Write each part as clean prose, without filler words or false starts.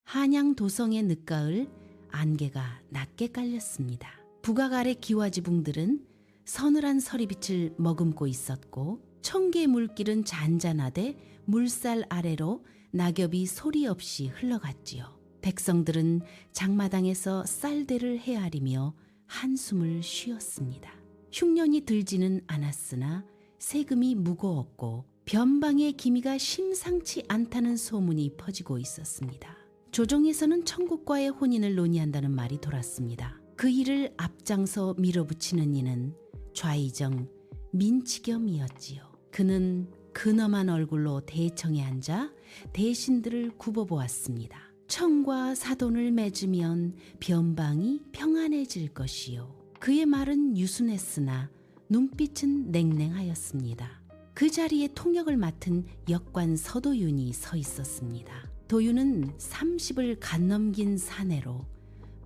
한양 도성의 늦가을 안개가 낮게 깔렸습니다. 북악 아래 기와지붕들은 서늘한 서리빛을 머금고 있었고 청계 물길은 잔잔하되 물살 아래로 낙엽이 소리 없이 흘러갔지요. 백성들은 장마당에서 쌀대를 헤아리며 한숨을 쉬었습니다. 흉년이 들지는 않았으나 세금이 무거웠고 변방의 기미가 심상치 않다는 소문이 퍼지고 있었습니다. 조정에서는 천국과의 혼인을 논의한다는 말이 돌았습니다. 그 일을 앞장서 밀어붙이는 이는 좌의정 민치겸이었지요. 그는 근엄한 얼굴로 대청에 앉아 대신들을 굽어보았습니다. 청과 사돈을 맺으면 변방이 평안해질 것이요. 그의 말은 유순했으나 눈빛은 냉랭하였습니다. 그 자리에 통역을 맡은 역관 서도윤이 서 있었습니다. 도윤은 30을 간 넘긴 사내로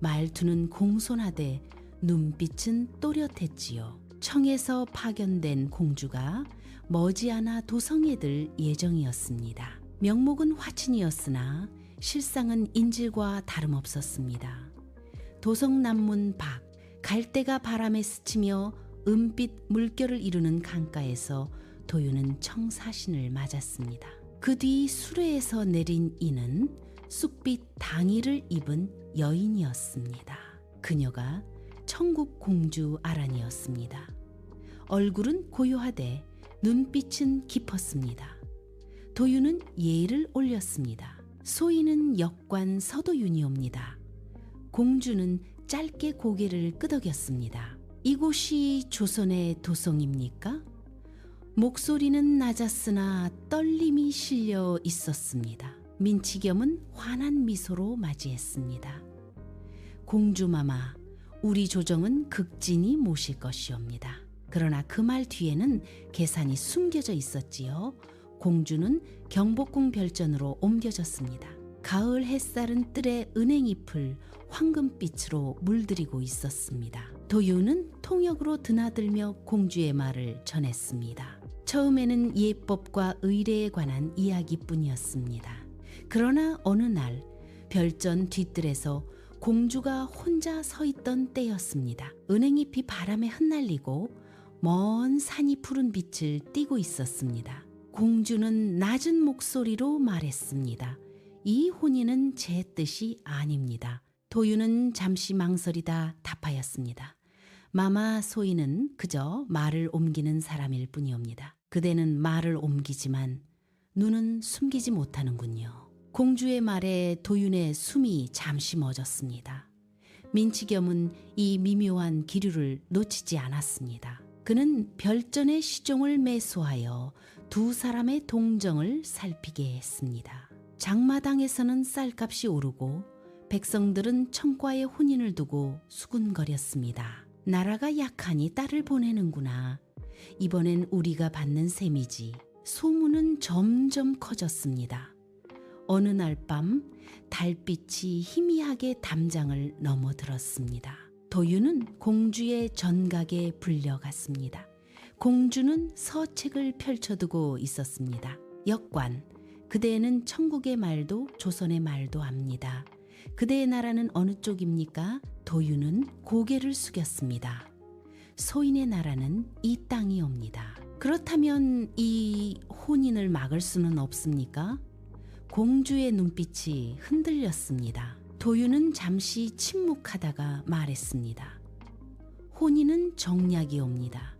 말투는 공손하되 눈빛은 또렷했지요. 청에서 파견된 공주가 머지않아 도성에 들 예정이었습니다. 명목은 화친이었으나 실상은 인질과 다름없었습니다. 도성 남문 밖 갈대가 바람에 스치며 은빛 물결을 이루는 강가에서 도윤은 청사신을 맞았습니다. 그 뒤 수레에서 내린 이는 쑥빛 당의를 입은 여인이었습니다. 그녀가 청국 공주 아란이었습니다. 얼굴은 고요하되 눈빛은 깊었습니다. 도윤은 예의를 올렸습니다. 소인은 역관 서도윤이옵니다. 공주는 짧게 고개를 끄덕였습니다. 이곳이 조선의 도성입니까? 목소리는 낮았으나 떨림이 실려 있었습니다. 민치겸은 환한 미소로 맞이했습니다. 공주마마, 우리 조정은 극진히 모실 것이옵니다. 그러나 그 말 뒤에는 계산이 숨겨져 있었지요. 공주는 경복궁 별전으로 옮겨졌습니다. 가을 햇살은 뜰에 은행잎을 황금빛으로 물들이고 있었습니다. 도윤은 통역으로 드나들며 공주의 말을 전했습니다. 처음에는 예법과 의례에 관한 이야기뿐이었습니다. 그러나 어느 날 별전 뒤뜰에서 공주가 혼자 서 있던 때였습니다. 은행잎이 바람에 흩날리고 먼 산이 푸른 빛을 띠고 있었습니다. 공주는 낮은 목소리로 말했습니다. 이 혼인은 제 뜻이 아닙니다. 도윤은 잠시 망설이다 답하였습니다. 마마 소인은 그저 말을 옮기는 사람일 뿐이옵니다. 그대는 말을 옮기지만 눈은 숨기지 못하는군요. 공주의 말에 도윤의 숨이 잠시 멎었습니다. 민치겸은 이 미묘한 기류를 놓치지 않았습니다. 그는 별전의 시종을 매수하여 두 사람의 동정을 살피게 했습니다. 장마당에서는 쌀값이 오르고 백성들은 청과의 혼인을 두고 수군거렸습니다. 나라가 약하니 딸을 보내는구나. 이번엔 우리가 받는 셈이지. 소문은 점점 커졌습니다. 어느 날 밤 달빛이 희미하게 담장을 넘어들었습니다. 도윤은 공주의 전각에 불려갔습니다. 공주는 서책을 펼쳐두고 있었습니다. 역관, 그대는 천국의 말도 조선의 말도 압니다. 그대의 나라는 어느 쪽입니까? 도윤은 고개를 숙였습니다. 소인의 나라는 이 땅이옵니다. 그렇다면 이 혼인을 막을 수는 없습니까? 공주의 눈빛이 흔들렸습니다. 도윤은 잠시 침묵하다가 말했습니다. 혼인은 정략이옵니다.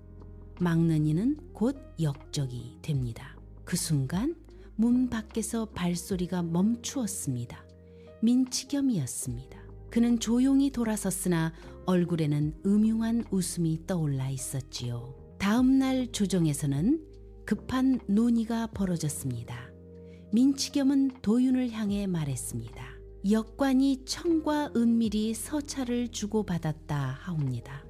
막는 이는 곧 역적이 됩니다. 그 순간 문 밖에서 발소리가 멈추었습니다. 민치겸이었습니다. 그는 조용히 돌아섰으나 얼굴에는 음흉한 웃음이 떠올라 있었지요. 다음 날 조정에서는 급한 논의가 벌어졌습니다. 민치겸은 도윤을 향해 말했습니다. 역관이 청과 은밀히 서찰을 주고받았다 하옵니다.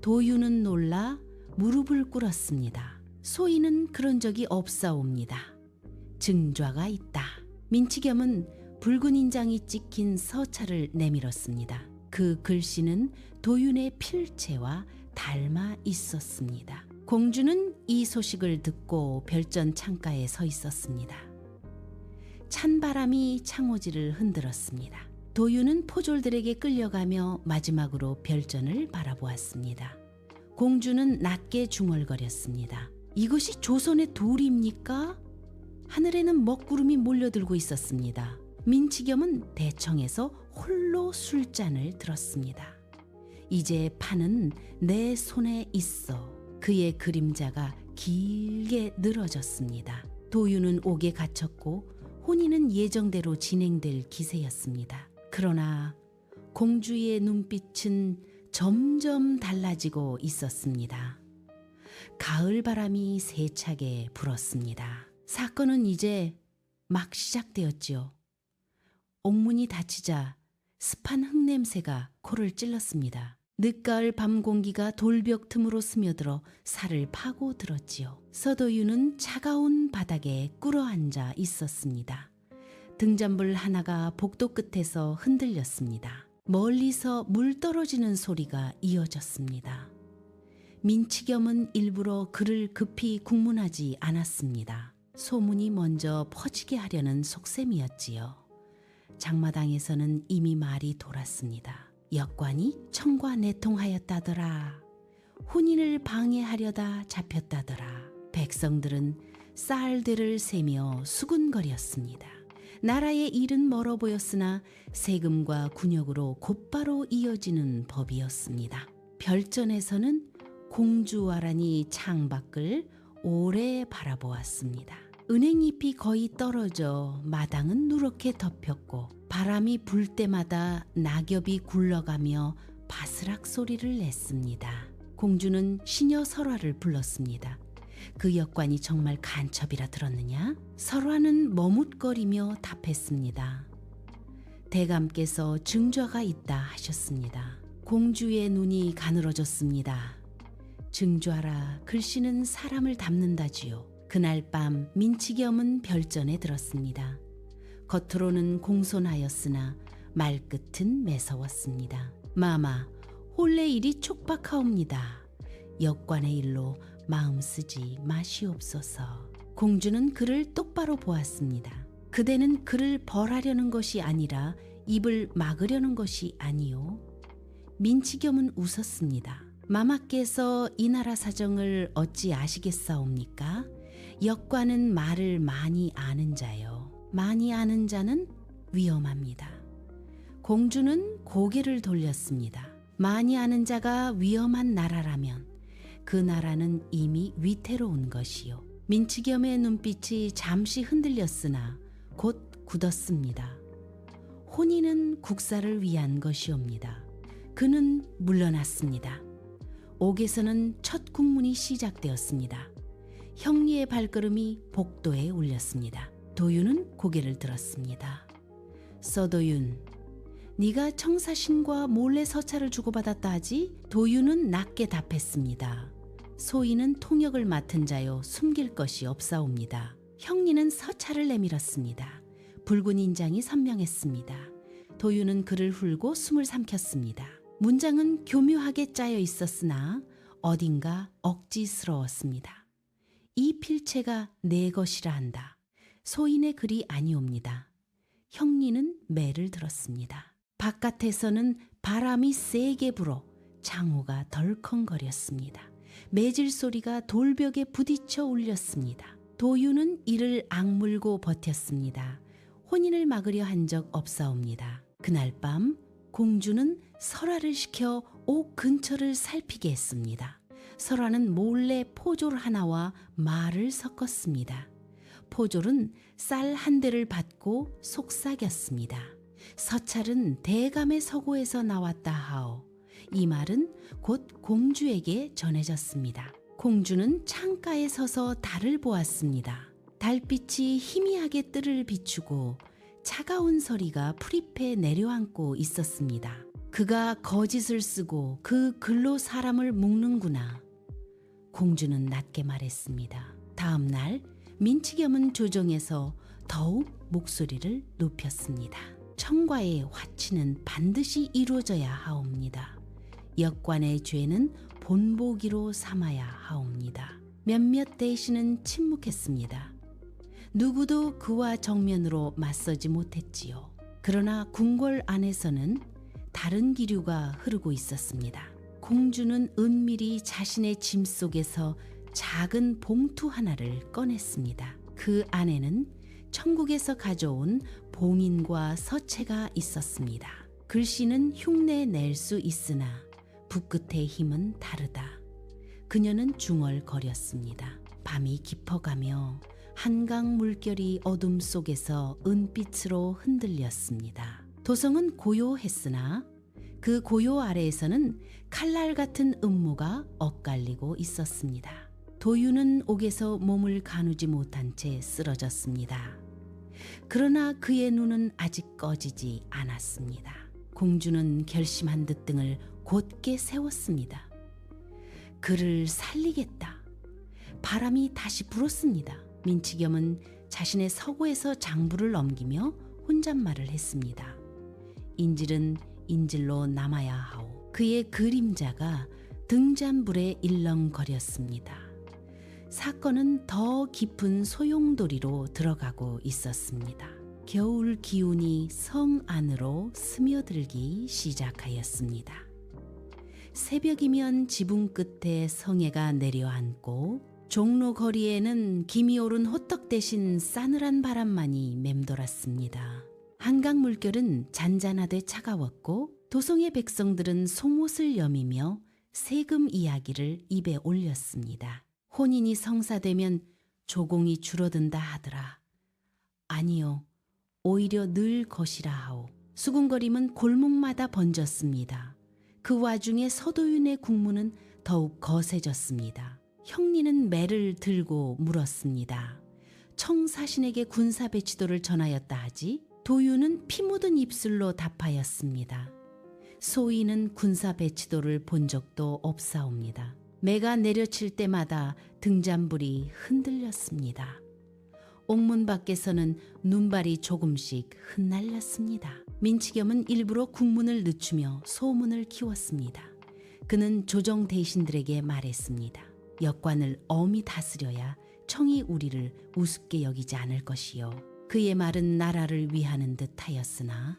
도윤은 놀라 무릎을 꿇었습니다. 소인은 그런 적이 없사옵니다. 증좌가 있다. 민치겸은 붉은 인장이 찍힌 서찰을 내밀었습니다. 그 글씨는 도윤의 필체와 닮아 있었습니다. 공주는 이 소식을 듣고 별전 창가에 서 있었습니다. 찬바람이 창호지를 흔들었습니다. 도유는 포졸들에게 끌려가며 마지막으로 별전을 바라보았습니다. 공주는 낮게 중얼거렸습니다. 이것이 조선의 돌입니까? 하늘에는 먹구름이 몰려들고 있었습니다. 민치겸은 대청에서 홀로 술잔을 들었습니다. 이제 판은 내 손에 있어. 그의 그림자가 길게 늘어졌습니다. 도유는 옥에 갇혔고 혼인은 예정대로 진행될 기세였습니다. 그러나 공주의 눈빛은 점점 달라지고 있었습니다. 가을 바람이 세차게 불었습니다. 사건은 이제 막 시작되었지요. 옥문이 닫히자 습한 흙냄새가 코를 찔렀습니다. 늦가을 밤 공기가 돌벽 틈으로 스며들어 살을 파고들었지요. 서도유는 차가운 바닥에 꿇어앉아 있었습니다. 등잔불 하나가 복도 끝에서 흔들렸습니다. 멀리서 물 떨어지는 소리가 이어졌습니다. 민치겸은 일부러 그를 급히 국문하지 않았습니다. 소문이 먼저 퍼지게 하려는 속셈이었지요. 장마당에서는 이미 말이 돌았습니다. 역관이 청과 내통하였다더라. 혼인을 방해하려다 잡혔다더라. 백성들은 쌀들을 세며 수군거렸습니다. 나라의 일은 멀어 보였으나 세금과 군역으로 곧바로 이어지는 법이었습니다. 별전에서는 공주와란이 창밖을 오래 바라보았습니다. 은행잎이 거의 떨어져 마당은 누렇게 덮였고 바람이 불 때마다 낙엽이 굴러가며 바스락 소리를 냈습니다. 공주는 시녀 설화를 불렀습니다. 그 역관이 정말 간첩이라 들었느냐? 설화는 머뭇거리며 답했습니다. 대감께서 증좌가 있다 하셨습니다. 공주의 눈이 가늘어졌습니다. 증좌라 글씨는 사람을 담는다지요. 그날 밤 민치겸은 별전에 들었습니다. 겉으로는 공손하였으나 말끝은 매서웠습니다. 마마, 혼례 일이 촉박하옵니다. 역관의 일로 마음 쓰지 마시옵소서. 공주는 그를 똑바로 보았습니다. 그대는 그를 벌하려는 것이 아니라 입을 막으려는 것이 아니요. 민치겸은 웃었습니다. 마마께서 이 나라 사정을 어찌 아시겠사옵니까? 역관은 말을 많이 아는 자요. 많이 아는 자는 위험합니다. 공주는 고개를 돌렸습니다. 많이 아는 자가 위험한 나라라면 그 나라는 이미 위태로운 것이요. 민치겸의 눈빛이 잠시 흔들렸으나 곧 굳었습니다. 혼인은 국사를 위한 것이옵니다. 그는 물러났습니다. 옥에서는 첫 국문이 시작되었습니다. 형리의 발걸음이 복도에 울렸습니다. 도윤은 고개를 들었습니다. 서도윤, 네가 청사신과 몰래 서찰을 주고받았다 하지? 도윤은 낮게 답했습니다. 소인은 통역을 맡은 자요 숨길 것이 없사옵니다. 형리는 서찰을 내밀었습니다. 붉은 인장이 선명했습니다. 도윤은 그를 훑고 숨을 삼켰습니다. 문장은 교묘하게 짜여 있었으나 어딘가 억지스러웠습니다. 이 필체가 내 것이라 한다. 소인의 글이 아니옵니다. 형리는 매를 들었습니다. 바깥에서는 바람이 세게 불어 창호가 덜컹거렸습니다. 매질 소리가 돌벽에 부딪혀 울렸습니다. 도유는 이를 악물고 버텼습니다. 혼인을 막으려 한 적 없사옵니다. 그날 밤 공주는 설화를 시켜 옥 근처를 살피게 했습니다. 설화는 몰래 포졸 하나와 말을 섞었습니다. 포졸은 쌀 한 대를 받고 속삭였습니다. 서찰은 대감의 서고에서 나왔다 하오. 이 말은 곧 공주에게 전해졌습니다. 공주는 창가에 서서 달을 보았습니다. 달빛이 희미하게 뜰을 비추고 차가운 서리가 풀잎에 내려앉고 있었습니다. 그가 거짓을 쓰고 그 글로 사람을 묶는구나. 공주는 낮게 말했습니다. 다음 날 민치겸은 조정에서 더욱 목소리를 높였습니다. 청과의 화치는 반드시 이루어져야 하옵니다. 역관의 죄는 본보기로 삼아야 하옵니다. 몇몇 대신은 침묵했습니다. 누구도 그와 정면으로 맞서지 못했지요. 그러나 궁궐 안에서는 다른 기류가 흐르고 있었습니다. 공주는 은밀히 자신의 짐 속에서 작은 봉투 하나를 꺼냈습니다. 그 안에는 천국에서 가져온 봉인과 서체가 있었습니다. 글씨는 흉내 낼 수 있으나 붓끝의 힘은 다르다. 그녀는 중얼거렸습니다. 밤이 깊어가며 한강 물결이 어둠 속에서 은빛으로 흔들렸습니다. 도성은 고요했으나 그 고요 아래에서는 칼날 같은 음모가 엇갈리고 있었습니다. 도유는 옥에서 몸을 가누지 못한 채 쓰러졌습니다. 그러나 그의 눈은 아직 꺼지지 않았습니다. 공주는 결심한 듯 등을 곧게 세웠습니다. 그를 살리겠다. 바람이 다시 불었습니다. 민치겸은 자신의 서고에서 장부를 넘기며 혼잣말을 했습니다. 인질은 인질로 남아야 하오. 그의 그림자가 등잔불에 일렁거렸습니다. 사건은 더 깊은 소용돌이로 들어가고 있었습니다. 겨울 기운이 성 안으로 스며들기 시작하였습니다. 새벽이면 지붕 끝에 성애가 내려앉고 종로 거리에는 김이 오른 호떡 대신 싸늘한 바람만이 맴돌았습니다. 한강 물결은 잔잔하되 차가웠고 도성의 백성들은 속옷을 여미며 세금 이야기를 입에 올렸습니다. 혼인이 성사되면 조공이 줄어든다 하더라. 아니요, 오히려 늘 것이라 하오. 수군거림은 골목마다 번졌습니다. 그 와중에 서도윤의 국문은 더욱 거세졌습니다. 형리는 매를 들고 물었습니다. 청사신에게 군사 배치도를 전하였다 하지? 도윤은 피 묻은 입술로 답하였습니다. 소인은 군사 배치도를 본 적도 없사옵니다. 매가 내려칠 때마다 등잔불이 흔들렸습니다. 옥문 밖에서는 눈발이 조금씩 흩날렸습니다. 민치겸은 일부러 국문을 늦추며 소문을 키웠습니다. 그는 조정 대신들에게 말했습니다. 역관을 엄히 다스려야 청이 우리를 우습게 여기지 않을 것이요. 그의 말은 나라를 위하는 듯 하였으나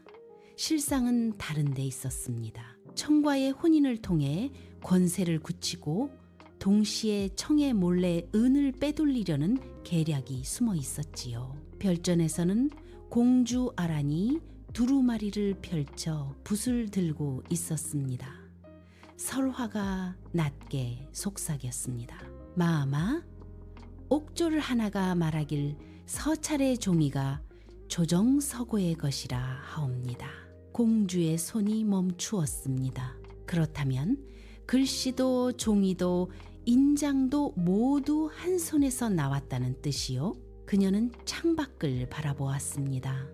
실상은 다른 데 있었습니다. 청과의 혼인을 통해 권세를 굳히고 동시에 청에 몰래 은을 빼돌리려는 계략이 숨어 있었지요. 별전에서는 공주 아란이 두루마리를 펼쳐 붓을 들고 있었습니다. 설화가 낮게 속삭였습니다. 마마, 옥졸 하나가 말하길 서찰의 종이가 조정서고의 것이라 하옵니다. 공주의 손이 멈추었습니다. 그렇다면 글씨도 종이도 인장도 모두 한 손에서 나왔다는 뜻이요. 그녀는 창밖을 바라보았습니다.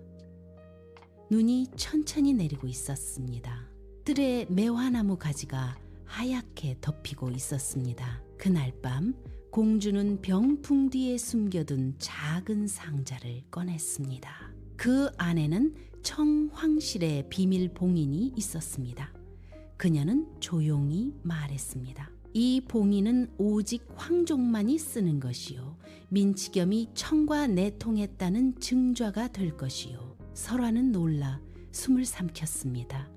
눈이 천천히 내리고 있었습니다. 뜰에 매화나무 가지가 하얗게 덮이고 있었습니다. 그날 밤 공주는 병풍 뒤에 숨겨둔 작은 상자를 꺼냈습니다. 그 안에는 청황실의 비밀 봉인이 있었습니다. 그녀는 조용히 말했습니다. 이 봉인은 오직 황족만이 쓰는 것이요. 민치겸이 청과 내통했다는 증좌가 될 것이요. 설화는 놀라 숨을 삼켰습니다.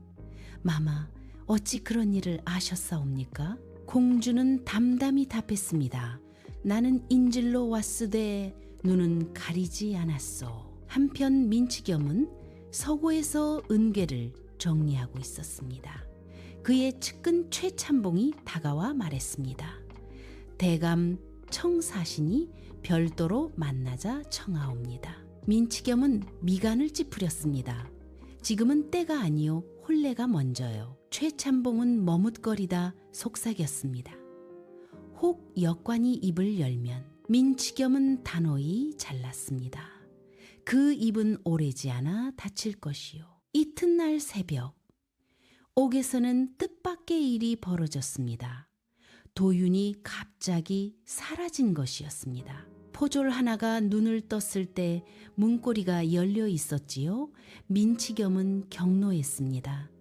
마마, 어찌 그런 일을 아셨사옵니까? 공주는 담담히 답했습니다. 나는 인질로 왔으되 눈은 가리지 않았소. 한편 민치겸은 서고에서 은궤를 정리하고 있었습니다. 그의 측근 최참봉이 다가와 말했습니다. 대감 청사신이 별도로 만나자 청하옵니다. 민치겸은 미간을 찌푸렸습니다. 지금은 때가 아니요 혼례가 먼저요. 최참봉은 머뭇거리다 속삭였습니다. 혹 역관이 입을 열면 민치겸은 단호히 잘랐습니다. 그 입은 오래지 않아 닫힐 것이요. 이튿날 새벽 옥에서는 뜻밖의 일이 벌어졌습니다. 도윤이 갑자기 사라진 것이었습니다. 포졸 하나가 눈을 떴을 때 문고리가 열려 있었지요. 민치겸은 경노했습니다.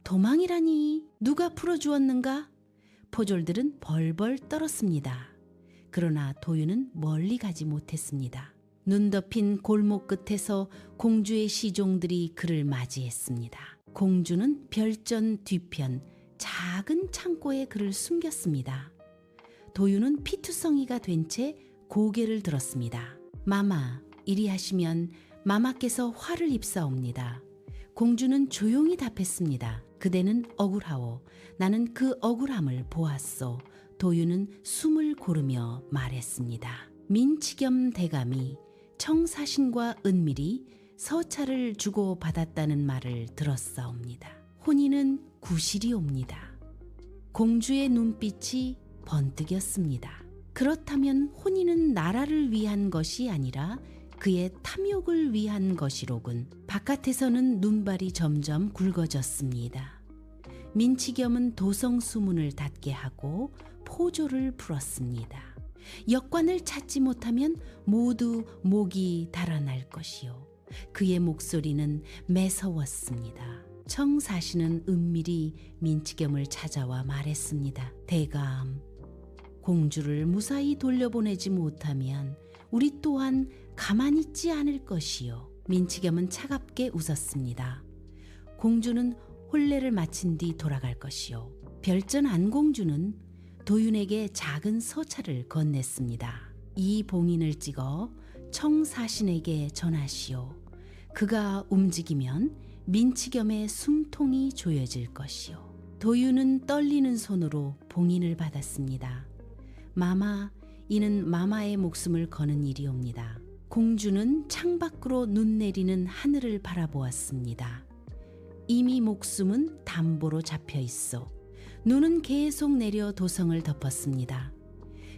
도망이라니 누가 풀어주었는가? 포졸들은 벌벌 떨었습니다. 그러나 도윤은 멀리 가지 못했습니다. 눈 덮인 골목 끝에서 공주의 시종들이 그를 맞이했습니다. 공주는 별전 뒤편 작은 창고에 그를 숨겼습니다. 도유는 피투성이가 된 채 고개를 들었습니다. 마마, 이리 하시면 마마께서 화를 입사옵니다. 공주는 조용히 답했습니다. 그대는 억울하오. 나는 그 억울함을 보았소. 도유는 숨을 고르며 말했습니다. 민치겸 대감이 청사신과 은밀히 서찰을 주고받았다는 말을 들었사옵니다. 혼인은 구실이옵니다. 공주의 눈빛이 번뜩였습니다. 그렇다면 혼인은 나라를 위한 것이 아니라 그의 탐욕을 위한 것이로군. 바깥에서는 눈발이 점점 굵어졌습니다. 민치겸은 도성 수문을 닫게 하고 포조를 풀었습니다. 역관을 찾지 못하면 모두 목이 달아날 것이요. 그의 목소리는 매서웠습니다. 청사신은 은밀히 민치겸을 찾아와 말했습니다. 대감, 공주를 무사히 돌려보내지 못하면 우리 또한 가만히 있지 않을 것이요. 민치겸은 차갑게 웃었습니다. 공주는 혼례를 마친 뒤 돌아갈 것이요. 별전 안공주는 도윤에게 작은 서찰을 건넸습니다. 이 봉인을 찍어 청사신에게 전하시오. 그가 움직이면 민치겸의 숨통이 조여질 것이요. 도윤은 떨리는 손으로 봉인을 받았습니다. 마마, 이는 마마의 목숨을 거는 일이옵니다. 공주는 창밖으로 눈 내리는 하늘을 바라보았습니다. 이미 목숨은 담보로 잡혀 있어. 눈은 계속 내려 도성을 덮었습니다.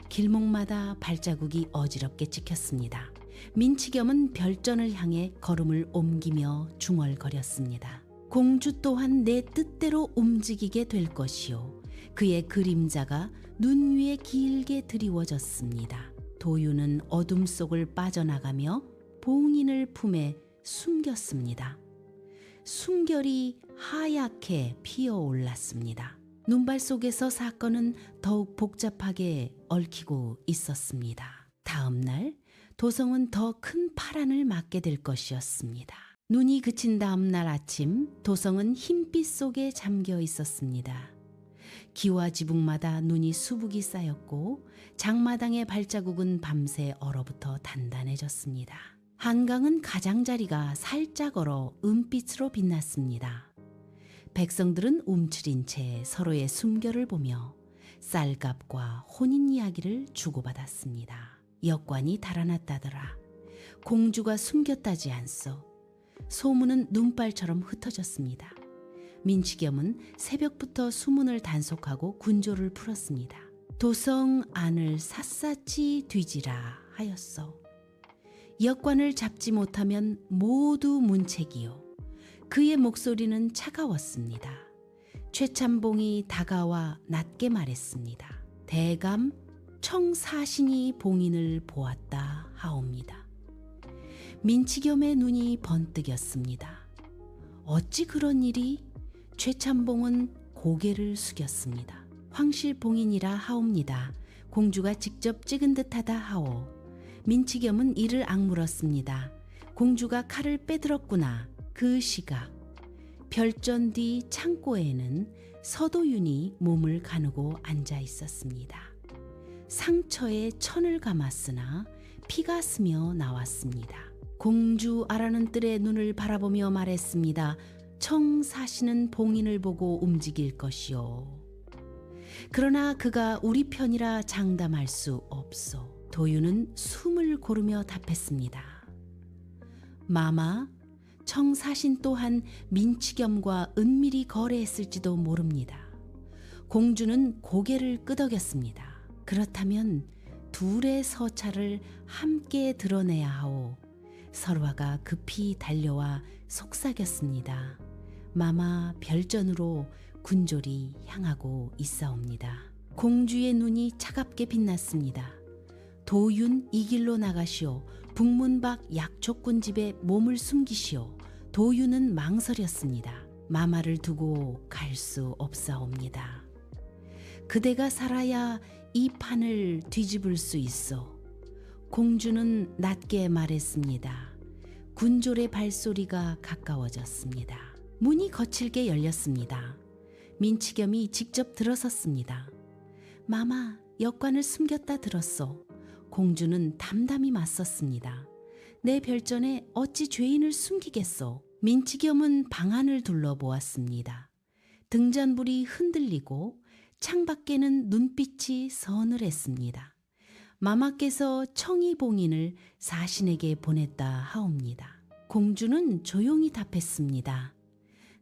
길목마다 발자국이 어지럽게 찍혔습니다. 민치겸은 별전을 향해 걸음을 옮기며 중얼거렸습니다. 공주 또한 내 뜻대로 움직이게 될 것이요. 그의 그림자가 눈 위에 길게 드리워졌습니다. 도유는 어둠 속을 빠져나가며 봉인을 품에 숨겼습니다. 숨결이 하얗게 피어올랐습니다. 눈발 속에서 사건은 더욱 복잡하게 얽히고 있었습니다. 다음 날 도성은 더 큰 파란을 맞게 될 것이었습니다. 눈이 그친 다음 날 아침 도성은 흰빛 속에 잠겨 있었습니다. 기와 지붕마다 눈이 수북이 쌓였고 장마당의 발자국은 밤새 얼어붙어 단단해졌습니다. 한강은 가장자리가 살짝 얼어 은빛으로 빛났습니다. 백성들은 움츠린 채 서로의 숨결을 보며 쌀값과 혼인 이야기를 주고받았습니다. 역관이 달아났다더라. 공주가 숨겼다지 않소. 소문은 눈발처럼 흩어졌습니다. 민치겸은 새벽부터 수문을 단속하고 군조를 풀었습니다. 도성 안을 샅샅이 뒤지라 하였소. 역관을 잡지 못하면 모두 문책이요. 그의 목소리는 차가웠습니다. 최참봉이 다가와 낮게 말했습니다. 대감, 청사신이 봉인을 보았다 하옵니다. 민치겸의 눈이 번뜩였습니다. 어찌 그런 일이? 최참봉은 고개를 숙였습니다. 황실봉인이라 하옵니다. 공주가 직접 찍은 듯하다 하오. 민치겸은 이를 악물었습니다. 공주가 칼을 빼들었구나. 그 시각 별전 뒤 창고에는 서도윤이 몸을 가누고 앉아 있었습니다. 상처에 천을 감았으나 피가 스며 나왔습니다. 공주 아라는 뜰의 눈을 바라보며 말했습니다. 청사신은 봉인을 보고 움직일 것이요. 그러나 그가 우리 편이라 장담할 수 없소. 도유는 숨을 고르며 답했습니다. 마마, 청사신 또한 민치겸과 은밀히 거래했을지도 모릅니다. 공주는 고개를 끄덕였습니다. 그렇다면 둘의 서찰을 함께 드러내야 하오. 설화가 급히 달려와 속삭였습니다. 마마 별전으로 군졸이 향하고 있사옵니다. 공주의 눈이 차갑게 빛났습니다. 도윤 이 길로 나가시오. 북문 밖 약초꾼 집에 몸을 숨기시오. 도윤은 망설였습니다. 마마를 두고 갈 수 없사옵니다. 그대가 살아야 이 판을 뒤집을 수 있어. 공주는 낮게 말했습니다. 군졸의 발소리가 가까워졌습니다. 문이 거칠게 열렸습니다. 민치겸이 직접 들어섰습니다. 마마, 역관을 숨겼다 들었소. 공주는 담담히 맞섰습니다. 내 별전에 어찌 죄인을 숨기겠소. 민치겸은 방 안을 둘러보았습니다. 등잔불이 흔들리고 창밖에는 눈빛이 서늘했습니다. 마마께서 청이봉인을 사신에게 보냈다 하옵니다. 공주는 조용히 답했습니다.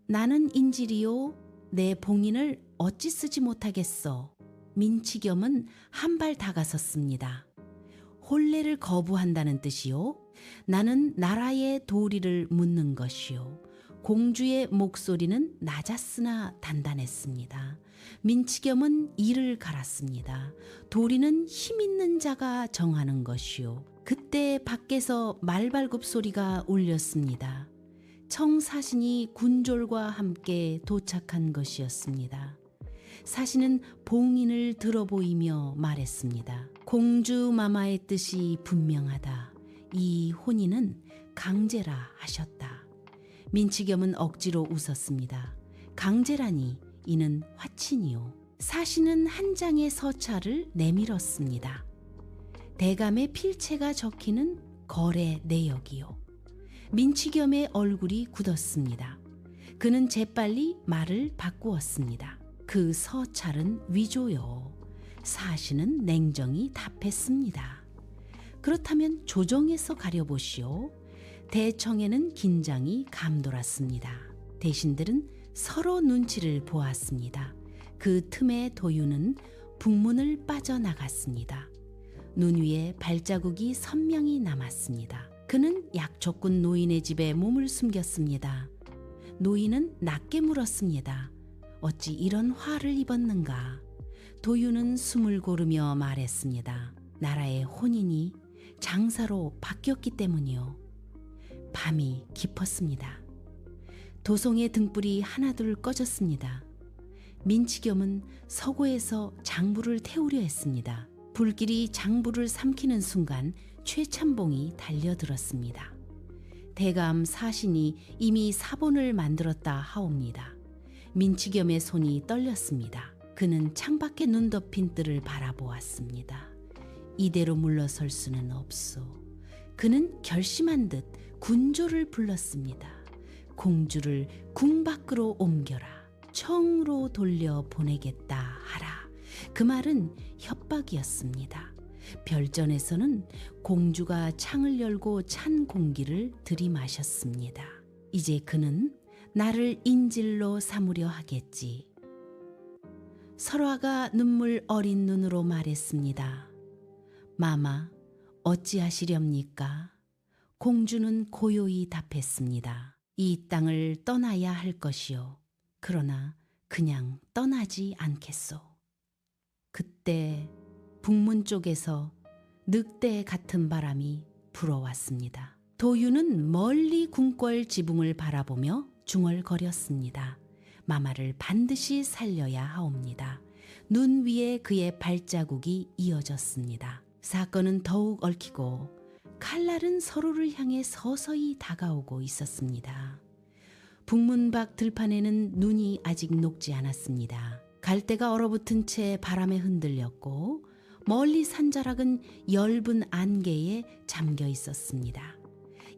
나는 인질이요, 내 봉인을 어찌 쓰지 못하겠소. 민치겸은 한 발 다가섰습니다. 혼례를 거부한다는 뜻이요? 나는 나라의 도리를 묻는 것이요. 공주의 목소리는 낮았으나 단단했습니다. 민치겸은 이를 갈았습니다. 도리는 힘 있는 자가 정하는 것이요. 그때 밖에서 말발굽 소리가 울렸습니다. 청사신이 군졸과 함께 도착한 것이었습니다. 사신은 봉인을 들어보이며 말했습니다. 공주 마마의 뜻이 분명하다. 이 혼인은 강제라 하셨다. 민치겸은 억지로 웃었습니다. 강제라니 이는 화친이요. 사신은 한 장의 서찰을 내밀었습니다. 대감의 필체가 적히는 거래 내역이요. 민치겸의 얼굴이 굳었습니다. 그는 재빨리 말을 바꾸었습니다. 그 서찰은 위조요. 사신은 냉정히 답했습니다. 그렇다면 조정에서 가려보시오. 대청에는 긴장이 감돌았습니다. 대신들은 서로 눈치를 보았습니다. 그 틈에 도유는 북문을 빠져나갔습니다. 눈 위에 발자국이 선명히 남았습니다. 그는 약초꾼 노인의 집에 몸을 숨겼습니다. 노인은 낮게 물었습니다. 어찌 이런 화를 입었는가? 도유는 숨을 고르며 말했습니다. 나라의 혼인이 장사로 바뀌었기 때문이요. 밤이 깊었습니다. 도성의 등불이 하나둘 꺼졌습니다. 민치겸은 서고에서 장부를 태우려 했습니다. 불길이 장부를 삼키는 순간 최참봉이 달려들었습니다. 대감 사신이 이미 사본을 만들었다 하옵니다. 민치겸의 손이 떨렸습니다. 그는 창밖에 눈 덮인 뜰을 바라보았습니다. 이대로 물러설 수는 없소. 그는 결심한 듯 군졸을 불렀습니다. 공주를 궁 밖으로 옮겨라. 청으로 돌려 보내겠다 하라. 그 말은 협박이었습니다. 별전에서는 공주가 창을 열고 찬 공기를 들이마셨습니다. 이제 그는 나를 인질로 삼으려 하겠지. 설화가 눈물 어린 눈으로 말했습니다. 마마, 어찌하시렵니까? 공주는 고요히 답했습니다. 이 땅을 떠나야 할 것이요. 그러나 그냥 떠나지 않겠소. 그때 북문 쪽에서 늑대 같은 바람이 불어왔습니다. 도유는 멀리 궁궐 지붕을 바라보며 중얼거렸습니다. 마마를 반드시 살려야 하옵니다. 눈 위에 그의 발자국이 이어졌습니다. 사건은 더욱 얽히고 칼날은 서로를 향해 서서히 다가오고 있었습니다. 북문 밖 들판에는 눈이 아직 녹지 않았습니다. 갈대가 얼어붙은 채 바람에 흔들렸고 멀리 산자락은 엷은 안개에 잠겨 있었습니다.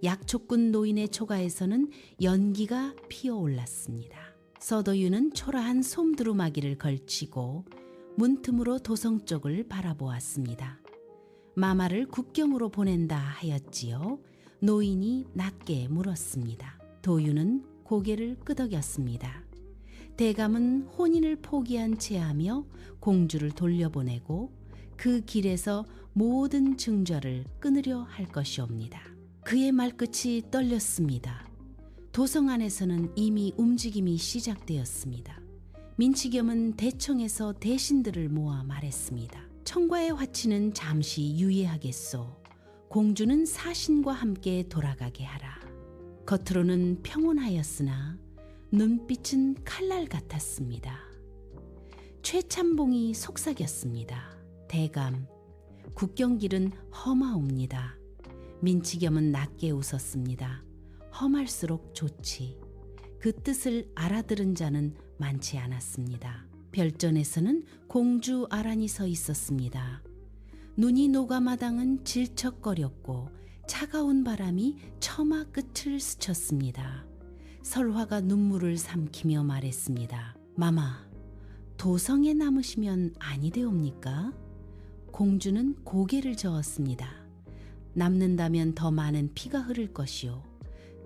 약초꾼 노인의 초가에서는 연기가 피어올랐습니다. 서도유는 초라한 솜두루마기를 걸치고 문틈으로 도성 쪽을 바라보았습니다. 마마를 국경으로 보낸다 하였지요. 노인이 낮게 물었습니다. 도유는 고개를 끄덕였습니다. 대감은 혼인을 포기한 채하며 공주를 돌려보내고 그 길에서 모든 증좌를 끊으려 할 것이옵니다. 그의 말끝이 떨렸습니다. 도성 안에서는 이미 움직임이 시작되었습니다. 민치겸은 대청에서 대신들을 모아 말했습니다. 청과의 화치는 잠시 유예하겠소. 공주는 사신과 함께 돌아가게 하라. 겉으로는 평온하였으나 눈빛은 칼날 같았습니다. 최참봉이 속삭였습니다. 대감, 국경길은 험하옵니다. 민치겸은 낮게 웃었습니다. 험할수록 좋지. 그 뜻을 알아들은 자는 많지 않았습니다. 별전에서는 공주 아란이 서 있었습니다. 눈이 녹아마당은 질척거렸고 차가운 바람이 처마 끝을 스쳤습니다. 설화가 눈물을 삼키며 말했습니다. 마마, 도성에 남으시면 아니되옵니까? 공주는 고개를 저었습니다. 남는다면 더 많은 피가 흐를 것이요.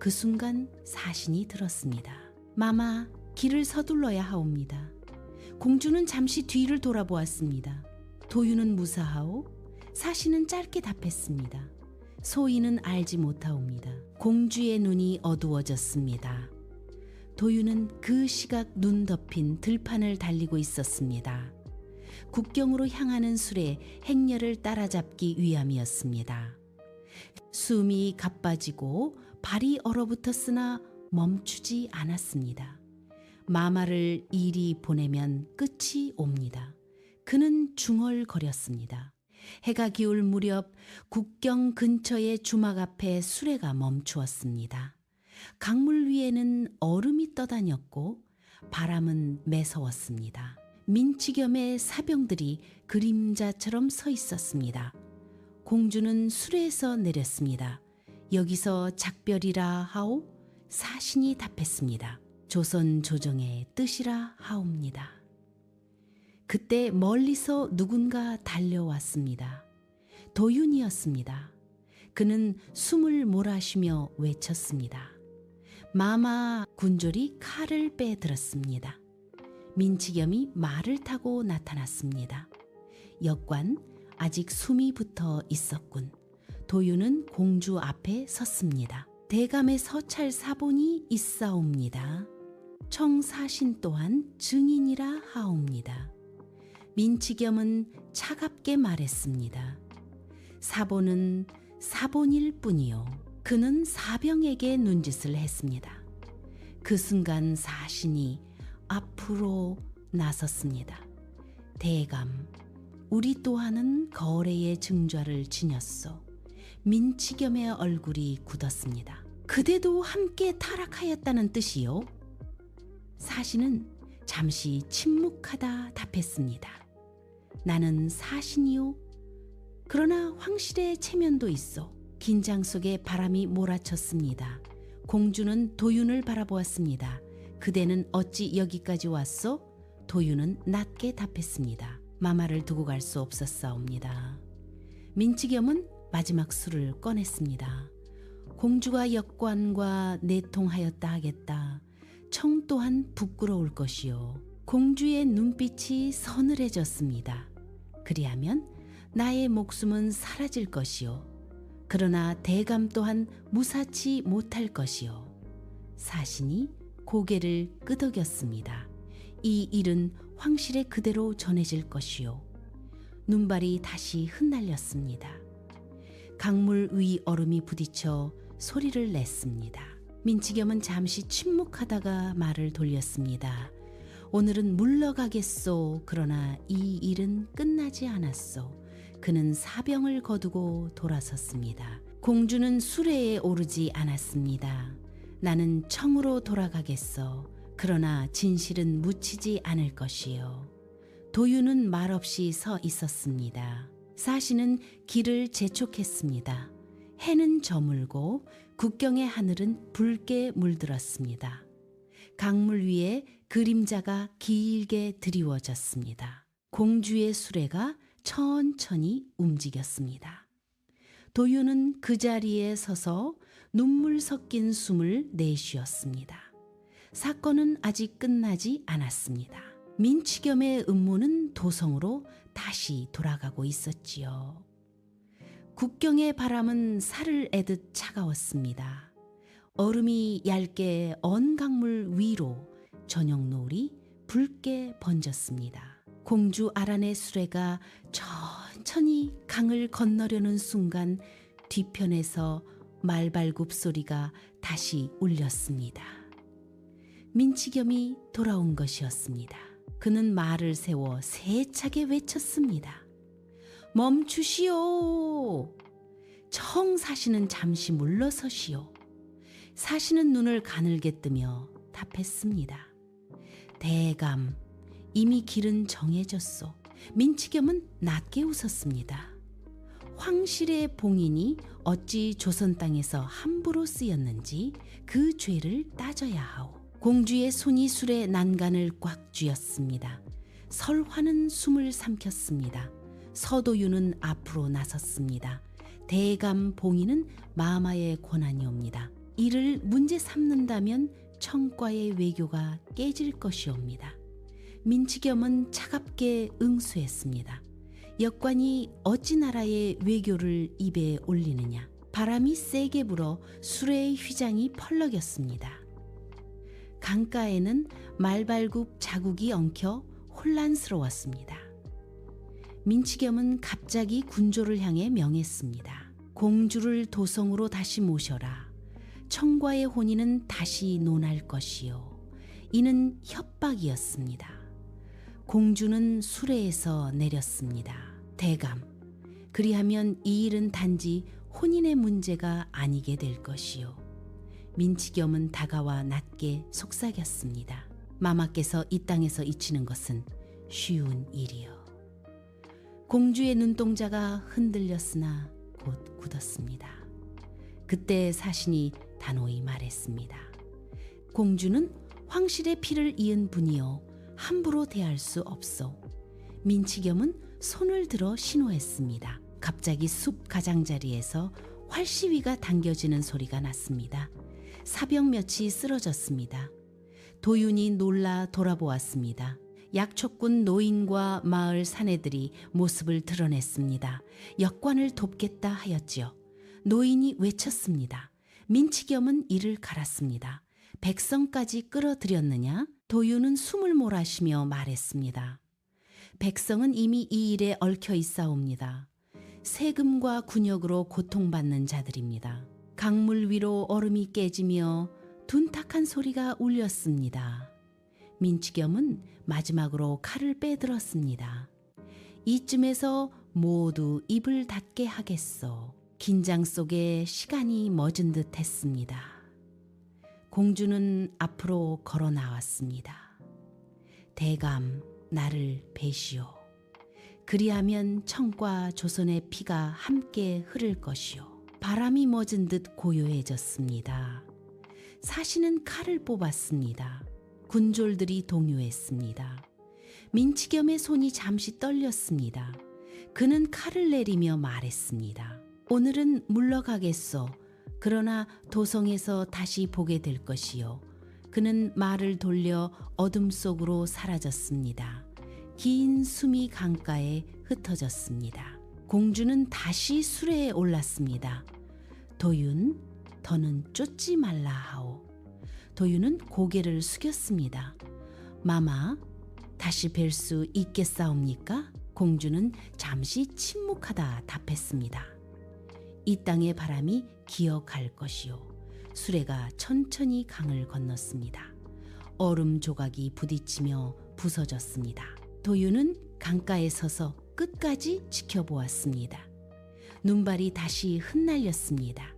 그 순간 사신이 들었습니다. 마마, 길을 서둘러야 하옵니다. 공주는 잠시 뒤를 돌아보았습니다. 도유는 무사하오? 사신은 짧게 답했습니다. 소인은 알지 못하옵니다. 공주의 눈이 어두워졌습니다. 도유는 그 시각 눈 덮인 들판을 달리고 있었습니다. 국경으로 향하는 술의 행렬을 따라잡기 위함이었습니다. 숨이 가빠지고 발이 얼어붙었으나 멈추지 않았습니다. 마마를 이리 보내면 끝이 옵니다. 그는 중얼거렸습니다. 해가 기울 무렵 국경 근처의 주막 앞에 수레가 멈추었습니다. 강물 위에는 얼음이 떠다녔고 바람은 매서웠습니다. 민치겸의 사병들이 그림자처럼 서 있었습니다. 공주는 수레에서 내렸습니다. 여기서 작별이라 하오? 사신이 답했습니다. 조선 조정의 뜻이라 하옵니다. 그때 멀리서 누군가 달려왔습니다. 도윤이었습니다. 그는 숨을 몰아쉬며 외쳤습니다. 마마. 군졸이 칼을 빼들었습니다. 민치겸이 말을 타고 나타났습니다. 역관, 아직 숨이 붙어 있었군. 도윤은 공주 앞에 섰습니다. 대감의 서찰 사본이 있사옵니다. 청사신 또한 증인이라 하옵니다. 민치겸은 차갑게 말했습니다. 사본은 사본일 뿐이요. 그는 사병에게 눈짓을 했습니다. 그 순간 사신이 앞으로 나섰습니다. 대감, 우리 또한은 거래의 증좌를 지녔소. 민치겸의 얼굴이 굳었습니다. 그대도 함께 타락하였다는 뜻이요? 사신은 잠시 침묵하다 답했습니다. 나는 사신이요. 그러나 황실의 체면도 있어. 긴장 속에 바람이 몰아쳤습니다. 공주는 도윤을 바라보았습니다. 그대는 어찌 여기까지 왔소? 도윤은 낮게 답했습니다. 마마를 두고 갈 수 없었사옵니다. 민치겸은 마지막 술을 꺼냈습니다. 공주가 역관과 내통하였다 하겠다. 청 또한 부끄러울 것이요. 공주의 눈빛이 서늘해졌습니다. 그리하면 나의 목숨은 사라질 것이요. 그러나 대감 또한 무사치 못할 것이요. 사신이 고개를 끄덕였습니다. 이 일은 황실에 그대로 전해질 것이요. 눈발이 다시 흩날렸습니다. 강물 위 얼음이 부딪혀 소리를 냈습니다. 민치겸은 잠시 침묵하다가 말을 돌렸습니다. 오늘은 물러가겠소. 그러나 이 일은 끝나지 않았소. 그는 사병을 거두고 돌아섰습니다. 공주는 수레에 오르지 않았습니다. 나는 청으로 돌아가겠소. 그러나 진실은 묻히지 않을 것이요. 도윤은 말없이 서 있었습니다. 사신은 길을 재촉했습니다. 해는 저물고 국경의 하늘은 붉게 물들었습니다. 강물 위에 그림자가 길게 드리워졌습니다. 공주의 수레가 천천히 움직였습니다. 도윤은 그 자리에 서서 눈물 섞인 숨을 내쉬었습니다. 사건은 아직 끝나지 않았습니다. 민치겸의 음모는 도성으로 다시 돌아가고 있었지요. 국경의 바람은 살을 애듯 차가웠습니다. 얼음이 얇게 언 강물 위로 저녁 노을이 붉게 번졌습니다. 공주 아란의 수레가 천천히 강을 건너려는 순간 뒤편에서 말발굽 소리가 다시 울렸습니다. 민치겸이 돌아온 것이었습니다. 그는 말을 세워 세차게 외쳤습니다. 멈추시오. 청 사시는 잠시 물러서시오. 사시는 눈을 가늘게 뜨며 답했습니다. 대감, 이미 길은 정해졌소. 민치겸은 낮게 웃었습니다. 황실의 봉인이 어찌 조선 땅에서 함부로 쓰였는지 그 죄를 따져야 하오. 공주의 손이 술의 난간을 꽉 쥐었습니다. 설화는 숨을 삼켰습니다. 서도유는 앞으로 나섰습니다. 대감 봉인은 마마의 권한이옵니다. 이를 문제 삼는다면 청과의 외교가 깨질 것이옵니다. 민치겸은 차갑게 응수했습니다. 역관이 어찌 나라의 외교를 입에 올리느냐. 바람이 세게 불어 수레의 휘장이 펄럭였습니다. 강가에는 말발굽 자국이 엉켜 혼란스러웠습니다. 민치겸은 갑자기 군조를 향해 명했습니다. 공주를 도성으로 다시 모셔라. 청과의 혼인은 다시 논할 것이요. 이는 협박이었습니다. 공주는 수레에서 내렸습니다. 대감, 그리하면 이 일은 단지 혼인의 문제가 아니게 될 것이요. 민치겸은 다가와 낮게 속삭였습니다. 마마께서 이 땅에서 잊히는 것은 쉬운 일이요. 공주의 눈동자가 흔들렸으나 곧 굳었습니다. 그때 사신이 단호히 말했습니다. 공주는 황실의 피를 이은 분이요 함부로 대할 수 없소. 민치겸은 손을 들어 신호했습니다. 갑자기 숲 가장자리에서 활시위가 당겨지는 소리가 났습니다. 사병 몇이 쓰러졌습니다. 도윤이 놀라 돌아보았습니다. 약초꾼 노인과 마을 사내들이 모습을 드러냈습니다. 역관을 돕겠다 하였지요. 노인이 외쳤습니다. 민치겸은 이를 갈았습니다. 백성까지 끌어들였느냐? 도윤은 숨을 몰아쉬며 말했습니다. 백성은 이미 이 일에 얽혀 있사옵니다. 세금과 군역으로 고통받는 자들입니다. 강물 위로 얼음이 깨지며 둔탁한 소리가 울렸습니다. 민치겸은 마지막으로 칼을 빼들었습니다. 이쯤에서 모두 입을 닫게 하겠소. 긴장 속에 시간이 멎은 듯 했습니다. 공주는 앞으로 걸어 나왔습니다. 대감, 나를 배시오. 그리하면 청과 조선의 피가 함께 흐를 것이오. 바람이 멎은 듯 고요해졌습니다. 사신은 칼을 뽑았습니다. 군졸들이 동요했습니다. 민치겸의 손이 잠시 떨렸습니다. 그는 칼을 내리며 말했습니다. 오늘은 물러가겠소. 그러나 도성에서 다시 보게 될 것이요. 그는 말을 돌려 어둠 속으로 사라졌습니다. 긴 숨이 강가에 흩어졌습니다. 공주는 다시 수레에 올랐습니다. 도윤, 더는 쫓지 말라 하오. 도윤은 고개를 숙였습니다. 마마, 다시 뵐 수 있겠사옵니까? 공주는 잠시 침묵하다 답했습니다. 이 땅의 바람이 기어갈 것이요. 수레가 천천히 강을 건넜습니다. 얼음 조각이 부딪히며 부서졌습니다. 도윤은 강가에 서서 끝까지 지켜보았습니다. 눈발이 다시 흩날렸습니다.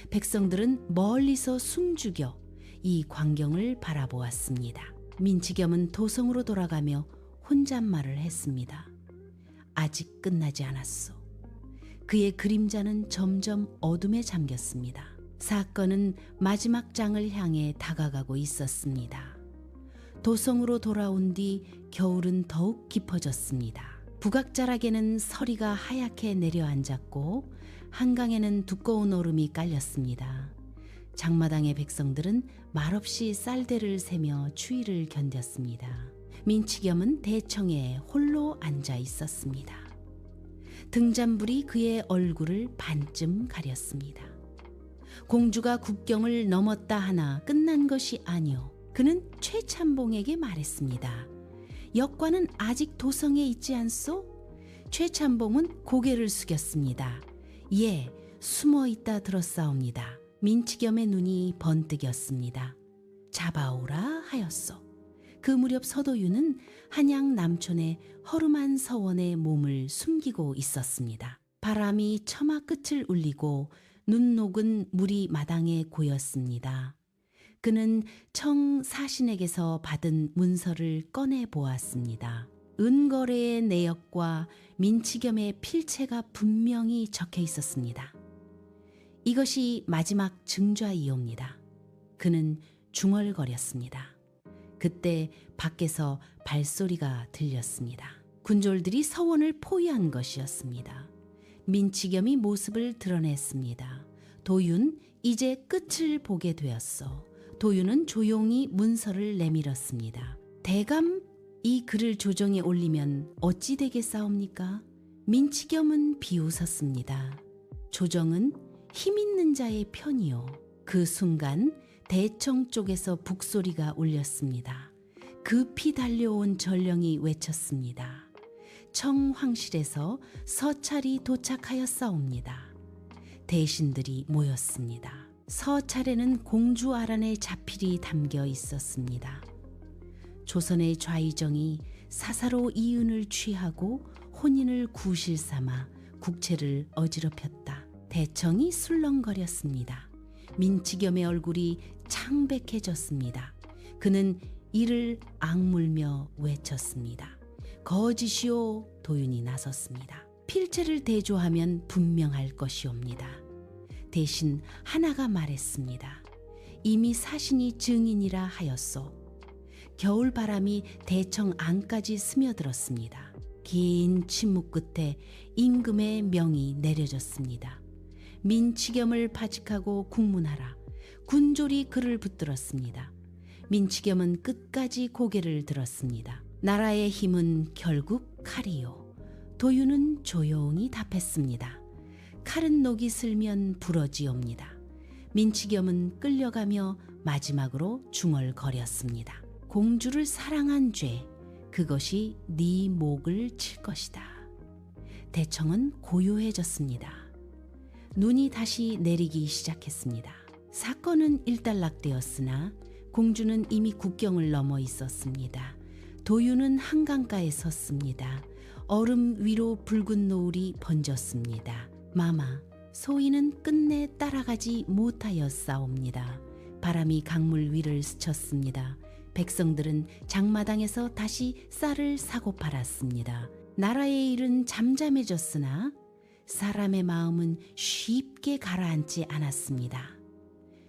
백성들은 멀리서 숨죽여 이 광경을 바라보았습니다. 민치겸은 도성으로 돌아가며 혼잣말을 했습니다. 아직 끝나지 않았소. 그의 그림자는 점점 어둠에 잠겼습니다. 사건은 마지막 장을 향해 다가가고 있었습니다. 도성으로 돌아온 뒤 겨울은 더욱 깊어졌습니다. 북악자락에는 서리가 하얗게 내려앉았고 한강에는 두꺼운 얼음이 깔렸습니다. 장마당의 백성들은 말없이 쌀대를 세며 추위를 견뎠습니다. 민치겸은 대청에 홀로 앉아 있었습니다. 등잔불이 그의 얼굴을 반쯤 가렸습니다. 공주가 국경을 넘었다 하나 끝난 것이 아니오. 그는 최참봉에게 말했습니다. 역관은 아직 도성에 있지 않소? 최참봉은 고개를 숙였습니다. 예, 숨어 있다 들었사옵니다. 민치겸의 눈이 번뜩였습니다. 잡아오라 하였소. 그 무렵 서도유는 한양 남촌의 허름한 서원에 몸을 숨기고 있었습니다. 바람이 처마 끝을 울리고 눈 녹은 물이 마당에 고였습니다. 그는 청 사신에게서 받은 문서를 꺼내 보았습니다. 은거래의 내역과 민치겸의 필체가 분명히 적혀 있었습니다. 이것이 마지막 증좌이옵니다. 그는 중얼거렸습니다. 그때 밖에서 발소리가 들렸습니다. 군졸들이 서원을 포위한 것이었습니다. 민치겸이 모습을 드러냈습니다. 도윤, 이제 끝을 보게 되었어. 도윤은 조용히 문서를 내밀었습니다. 대감 이 글을 조정에 올리면 어찌 되겠사옵니까? 민치겸은 비웃었습니다. 조정은 힘 있는 자의 편이요. 그 순간 대청 쪽에서 북소리가 울렸습니다. 급히 달려온 전령이 외쳤습니다. 청황실에서 서찰이 도착하였사옵니다. 대신들이 모였습니다. 서찰에는 공주 아란의 자필이 담겨 있었습니다. 조선의 좌의정이 사사로 이윤을 취하고 혼인을 구실 삼아 국채를 어지럽혔다. 대청이 술렁거렸습니다. 민치겸의 얼굴이 창백해졌습니다. 그는 이를 악물며 외쳤습니다. 거짓이오. 도윤이 나섰습니다. 필체를 대조하면 분명할 것이옵니다. 대신 하나가 말했습니다. 이미 사신이 증인이라 하였소. 겨울바람이 대청 안까지 스며들었습니다. 긴 침묵 끝에 임금의 명이 내려졌습니다. 민치겸을 파직하고 국문하라. 군졸이 그를 붙들었습니다. 민치겸은 끝까지 고개를 들었습니다. 나라의 힘은 결국 칼이요. 도윤은 조용히 답했습니다. 칼은 녹이 슬면 부러지옵니다. 민치겸은 끌려가며 마지막으로 중얼거렸습니다. 공주를 사랑한 죄, 그것이 네 목을 칠 것이다. 대청은 고요해졌습니다. 눈이 다시 내리기 시작했습니다. 사건은 일단락되었으나 공주는 이미 국경을 넘어 있었습니다. 도윤은 한강가에 섰습니다. 얼음 위로 붉은 노을이 번졌습니다. 마마, 소인은 끝내 따라가지 못하였사옵니다. 바람이 강물 위를 스쳤습니다. 백성들은 장마당에서 다시 쌀을 사고 팔았습니다. 나라의 일은 잠잠해졌으나 사람의 마음은 쉽게 가라앉지 않았습니다.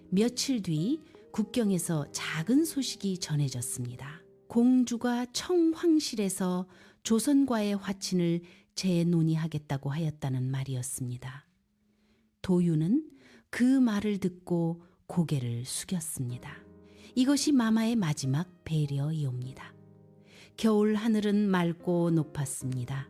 며칠 뒤 국경에서 작은 소식이 전해졌습니다. 공주가 청황실에서 조선과의 화친을 재논의하겠다고 하였다는 말이었습니다. 도윤은 그 말을 듣고 고개를 숙였습니다. 이것이 마마의 마지막 배려이옵니다. 겨울 하늘은 맑고 높았습니다.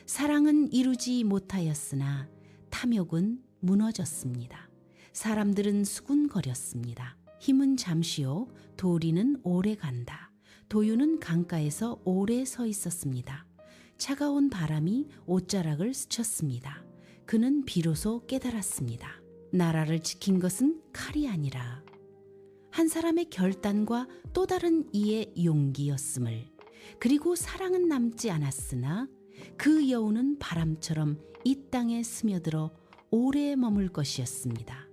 사랑은 이루지 못하였으나 탐욕은 무너졌습니다. 사람들은 수군거렸습니다. 힘은 잠시요, 도리는 오래 간다. 도윤은 강가에서 오래 서 있었습니다. 차가운 바람이 옷자락을 스쳤습니다. 그는 비로소 깨달았습니다. 나라를 지킨 것은 칼이 아니라 한 사람의 결단과 또 다른 이의 용기였음을, 그리고 사랑은 남지 않았으나 그 여우는 바람처럼 이 땅에 스며들어 오래 머물 것이었습니다.